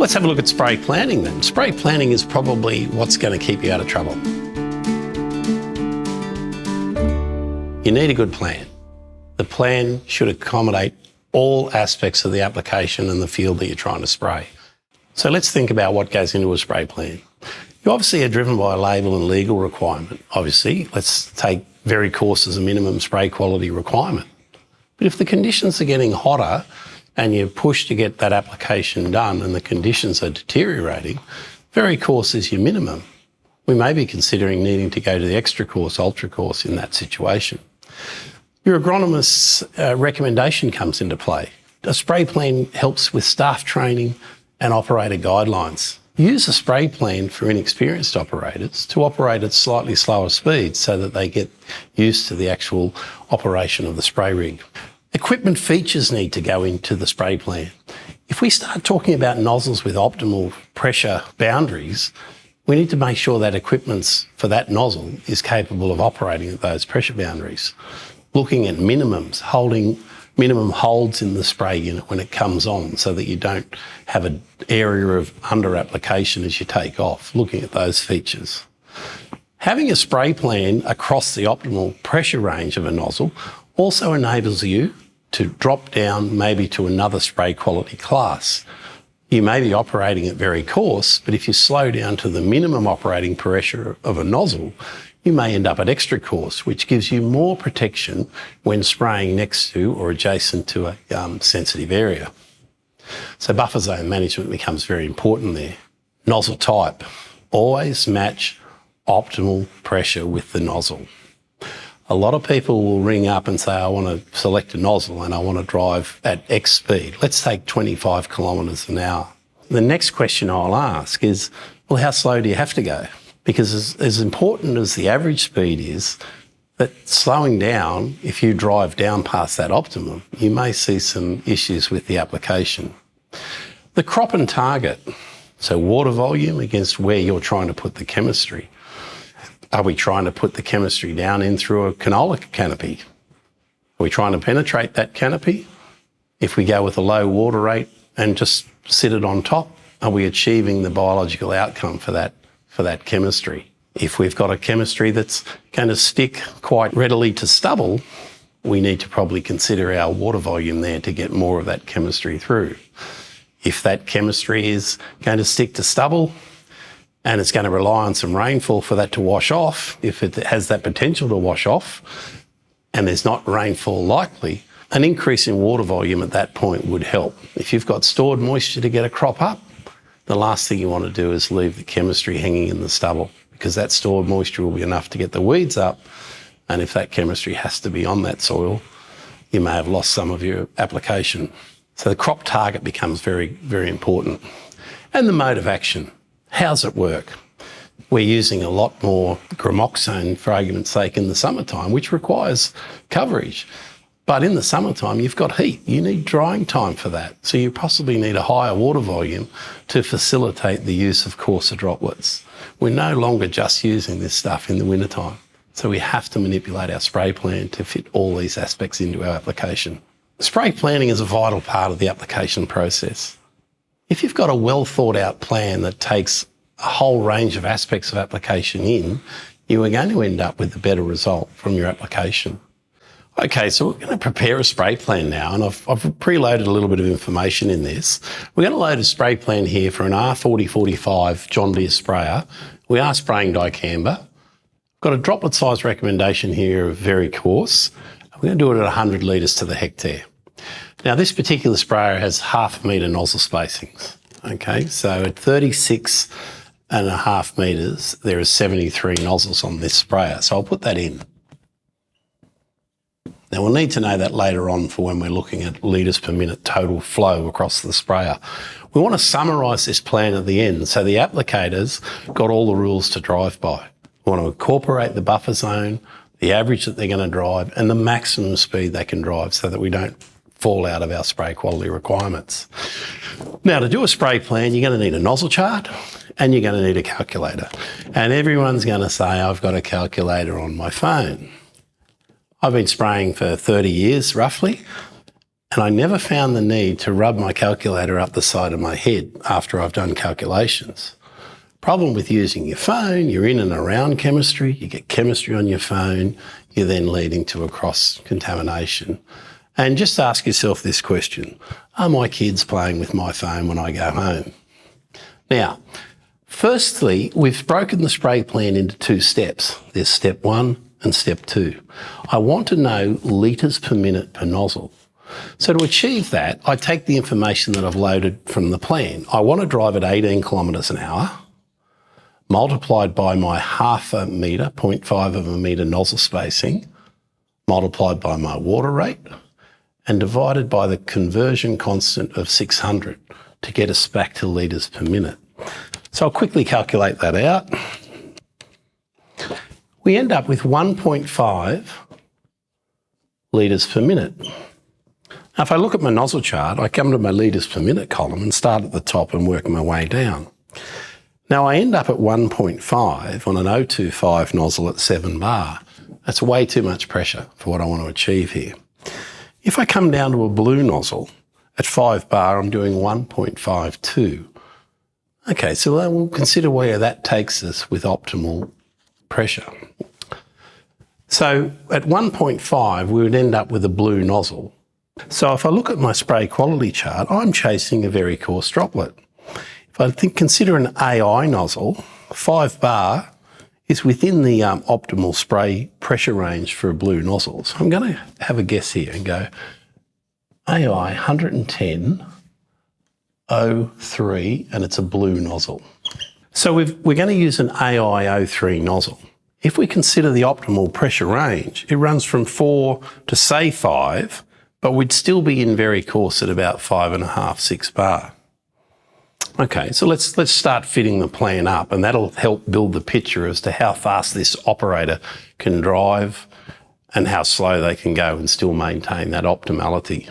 Let's have a look at spray planning then. Spray planning is probably what's going to keep you out of trouble. You need a good plan. The plan should accommodate all aspects of the application and the field that you're trying to spray. So let's think about what goes into a spray plan. You obviously are driven by a label and legal requirement. Obviously, let's take very coarse as a minimum spray quality requirement. But if the conditions are getting hotter and you're pushed to get that application done and the conditions are deteriorating, very coarse is your minimum. We may be considering needing to go to the extra coarse, ultra coarse in that situation. Your agronomist's recommendation comes into play. A spray plan helps with staff training and operator guidelines. Use a spray plan for inexperienced operators to operate at slightly slower speeds so that they get used to the actual operation of the spray rig. Equipment features need to go into the spray plan. If we start talking about nozzles with optimal pressure boundaries, we need to make sure that equipment for that nozzle is capable of operating at those pressure boundaries. Looking at minimums, holding minimum holds in the spray unit when it comes on so that you don't have an area of under application as you take off, looking at those features. Having a spray plan across the optimal pressure range of a nozzle also enables you to drop down maybe to another spray quality class. You may be operating at very coarse, but if you slow down to the minimum operating pressure of a nozzle, you may end up at extra coarse, which gives you more protection when spraying next to or adjacent to a sensitive area. So buffer zone management becomes very important there. Nozzle type. Always match optimal pressure with the nozzle. A lot of people will ring up and say, I want to select a nozzle and I want to drive at X speed. Let's take 25 kilometres an hour. The next question I'll ask is, well, how slow do you have to go? Because as important as the average speed is, that slowing down, if you drive down past that optimum, you may see some issues with the application. The crop and target, so water volume against where you're trying to put the chemistry. Are we trying to put the chemistry down in through a canola canopy? Are we trying to penetrate that canopy? If we go with a low water rate and just sit it on top, are we achieving the biological outcome for that chemistry? If we've got a chemistry that's going to stick quite readily to stubble, we need to probably consider our water volume there to get more of that chemistry through. If that chemistry is going to stick to stubble and it's going to rely on some rainfall for that to wash off, if it has that potential to wash off and there's not rainfall likely, an increase in water volume at that point would help. If you've got stored moisture to get a crop up, the last thing you want to do is leave the chemistry hanging in the stubble, because that stored moisture will be enough to get the weeds up. And if that chemistry has to be on that soil, you may have lost some of your application. So the crop target becomes very, very important. And the mode of action. How's it work? We're using a lot more gramoxone, for argument's sake, in the summertime, which requires coverage. But in the summertime, you've got heat. You need drying time for that. So you possibly need a higher water volume to facilitate the use of coarser droplets. We're no longer just using this stuff in the wintertime. So we have to manipulate our spray plan to fit all these aspects into our application. Spray planning is a vital part of the application process. If you've got a well thought out plan that takes a whole range of aspects of application in, you are going to end up with a better result from your application. Okay, so we're going to prepare a spray plan now, and I've preloaded a little bit of information in this. We're going to load a spray plan here for an R4045 John Deere sprayer. We are spraying dicamba. I've got a droplet size recommendation here of very coarse. We're going to do it at 100 litres to the hectare. Now, this particular sprayer has 0.5 metre nozzle spacings. Okay, so at 36.5 metres, there are 73 nozzles on this sprayer. So I'll put that in. Now, we'll need to know that later on for when we're looking at litres per minute total flow across the sprayer. We want to summarise this plan at the end so the applicator's got all the rules to drive by. We want to incorporate the buffer zone, the average that they're going to drive, and the maximum speed they can drive so that we don't fall out of our spray quality requirements. Now, to do a spray plan, you're going to need a nozzle chart and you're going to need a calculator. And everyone's going to say, I've got a calculator on my phone. I've been spraying for 30 years, roughly. And I never found the need to rub my calculator up the side of my head after I've done calculations. Problem with using your phone, you're in and around chemistry, you get chemistry on your phone, you're then leading to a cross-contamination. And just ask yourself this question: are my kids playing with my phone when I go home? Now, firstly, we've broken the spray plan into two steps. There's step 1 and step 2. I want to know litres per minute per nozzle. So to achieve that, I take the information that I've loaded from the plan. I want to drive at 18 kilometres an hour, multiplied by my half a metre, 0.5 of a metre nozzle spacing, multiplied by my water rate, and divided by the conversion constant of 600 to get us back to litres per minute. So I'll quickly calculate that out. We end up with 1.5 litres per minute. Now, if I look at my nozzle chart, I come to my litres per minute column and start at the top and work my way down. Now, I end up at 1.5 on an 025 nozzle at 7 bar. That's way too much pressure for what I want to achieve here. If I come down to a blue nozzle at 5 bar, I'm doing 1.52. Okay, so we'll consider where that takes us with optimal pressure. So at 1.5, we would end up with a blue nozzle. So if I look at my spray quality chart, I'm chasing a very coarse droplet. If I consider an AI nozzle, 5 bar is within the optimal spray pressure range for a blue nozzle. So I'm going to have a guess here and go AI 110.03, and it's a blue nozzle. So we're going to use an AI 03 nozzle. If we consider the optimal pressure range, it runs from 4 to say 5, but we'd still be in very coarse at about 5.5, 6 bar. Okay, so let's start fitting the plan up, and that'll help build the picture as to how fast this operator can drive and how slow they can go and still maintain that optimality.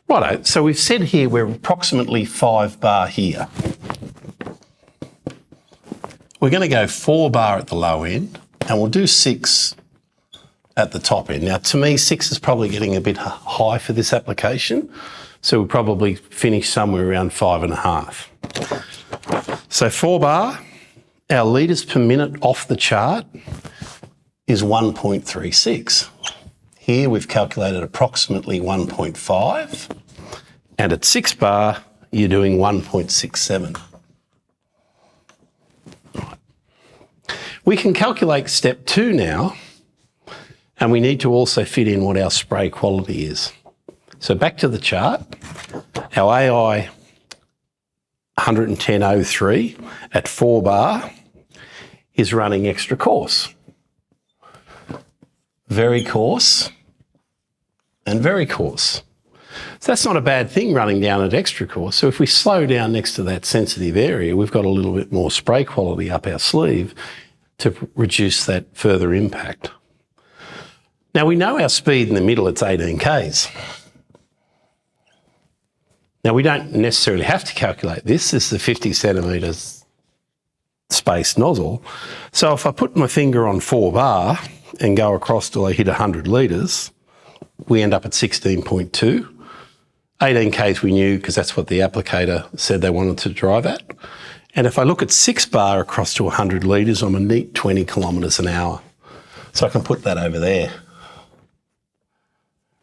Righto, so we've said here we're approximately 5 bar here. We're going to go 4 bar at the low end, and we'll do 6 at the top end. Now, to me, 6 is probably getting a bit high for this application, so we'll probably finish somewhere around 5.5. So 4 bar, our litres per minute off the chart is 1.36. Here we've calculated approximately 1.5, and at 6 bar, you're doing 1.67. We can calculate step 2 now, and we need to also fit in what our spray quality is. So back to the chart, our AI 110.03 at 4 bar is running extra coarse. Very coarse and very coarse. So that's not a bad thing running down at extra coarse. So if we slow down next to that sensitive area, we've got a little bit more spray quality up our sleeve to reduce that further impact. Now we know our speed in the middle, it's 18 Ks. Now we don't necessarily have to calculate this. This is a 50 centimetres space nozzle. So if I put my finger on 4 bar and go across till I hit 100 litres, we end up at 16.2. 18 Ks we knew because that's what the applicator said they wanted to drive at. And if I look at 6 bar across to 100 litres, I'm a neat 20 kilometres an hour. So I can put that over there.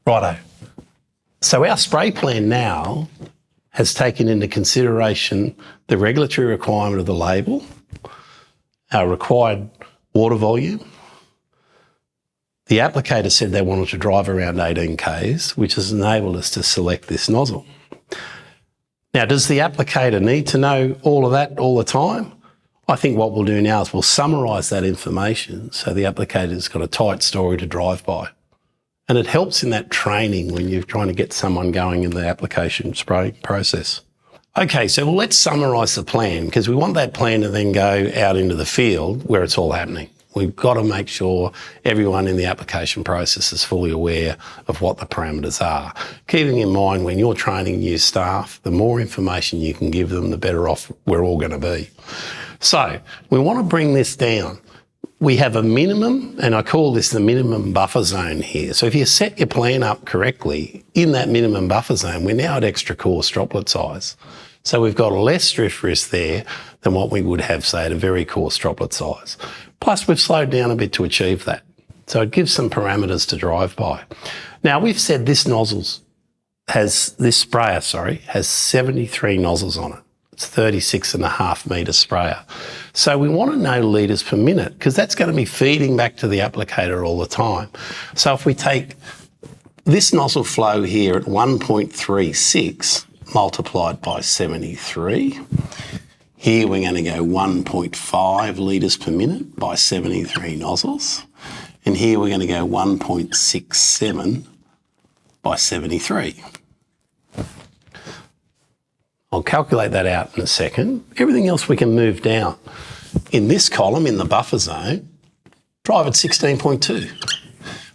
Righto. So our spray plan now has taken into consideration the regulatory requirement of the label, our required water volume. The applicator said they wanted to drive around 18 Ks, which has enabled us to select this nozzle. Now, does the applicator need to know all of that all the time? I think what we'll do now is we'll summarise that information so the applicator's got a tight story to drive by. And it helps in that training when you're trying to get someone going in the application spray process. Okay, so let's summarise the plan, because we want that plan to then go out into the field where it's all happening. We've got to make sure everyone in the application process is fully aware of what the parameters are. Keeping in mind when you're training new staff, the more information you can give them, the better off we're all going to be. So we want to bring this down. we have a minimum, and I call this the minimum buffer zone here. So if you set your plan up correctly in that minimum buffer zone, we're now at extra coarse droplet size. So we've got less drift risk there than what we would have, say, at a very coarse droplet size. Plus, we've slowed down a bit to achieve that. So it gives some parameters to drive by. Now, we've said this sprayer has 73 nozzles on it. It's 36.5 metre sprayer. So we want to know litres per minute because that's going to be feeding back to the applicator all the time. So if we take this nozzle flow here at 1.36 multiplied by 73, here we're going to go 1.5 litres per minute by 73 nozzles. And here we're going to go 1.67 by 73. I'll calculate that out in a second. Everything else we can move down. In this column, in the buffer zone, drive at 16.2.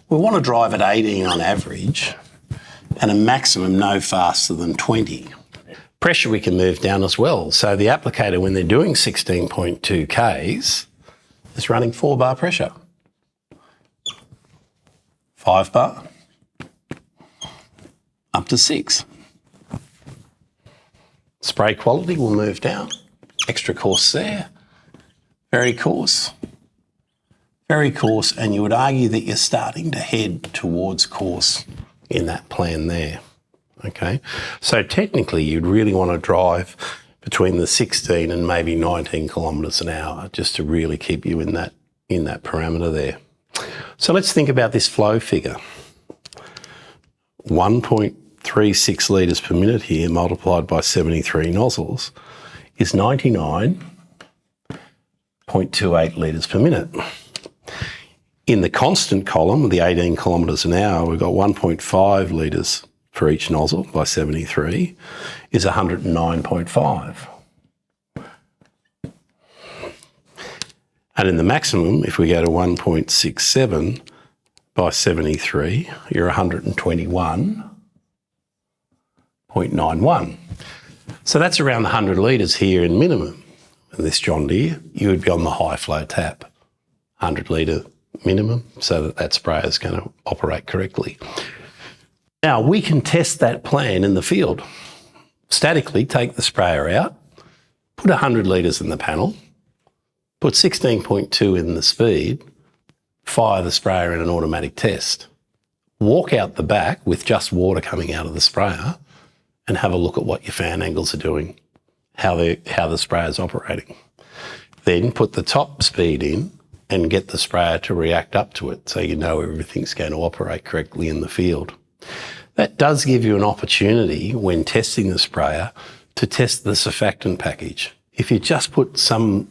We want to drive at 18 on average and a maximum no faster than 20. Pressure we can move down as well. So the applicator, when they're doing 16.2 Ks, is running 4 bar pressure. 5 bar, up to 6. Spray quality will move down. Extra coarse there. Very coarse. Very coarse, and you would argue that you're starting to head towards coarse in that plan there. Okay, so technically you'd really want to drive between the 16 and maybe 19 kilometres an hour just to really keep you in that parameter there. So let's think about this flow figure. 1.36 litres per minute here multiplied by 73 nozzles is 99.28 litres per minute. In the constant column, the 18 kilometres an hour, we've got 1.5 litres for each nozzle by 73 is 109.5. And in the maximum, if we go to 1.67 by 73, you're 121.91. So that's around 100 litres here in minimum. In this John Deere, you would be on the high flow tap, 100 litre minimum, so that sprayer is going to operate correctly. Now, we can test that plan in the field. Statically, take the sprayer out, put 100 litres in the panel, put 16.2 in the speed, fire the sprayer in an automatic test, walk out the back with just water coming out of the sprayer and have a look at what your fan angles are doing, how the sprayer's operating. Then put the top speed in and get the sprayer to react up to it so you know everything's going to operate correctly in the field. That does give you an opportunity when testing the sprayer to test the surfactant package. If you just put some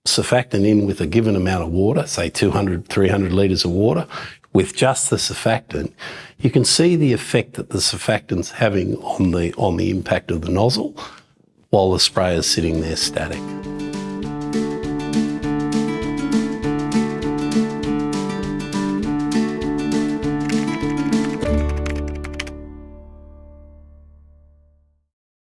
surfactant in with a given amount of water, say 200, 300 litres of water, with just the surfactant, you can see the effect that the surfactant's having on the impact of the nozzle while the sprayer's sitting there static.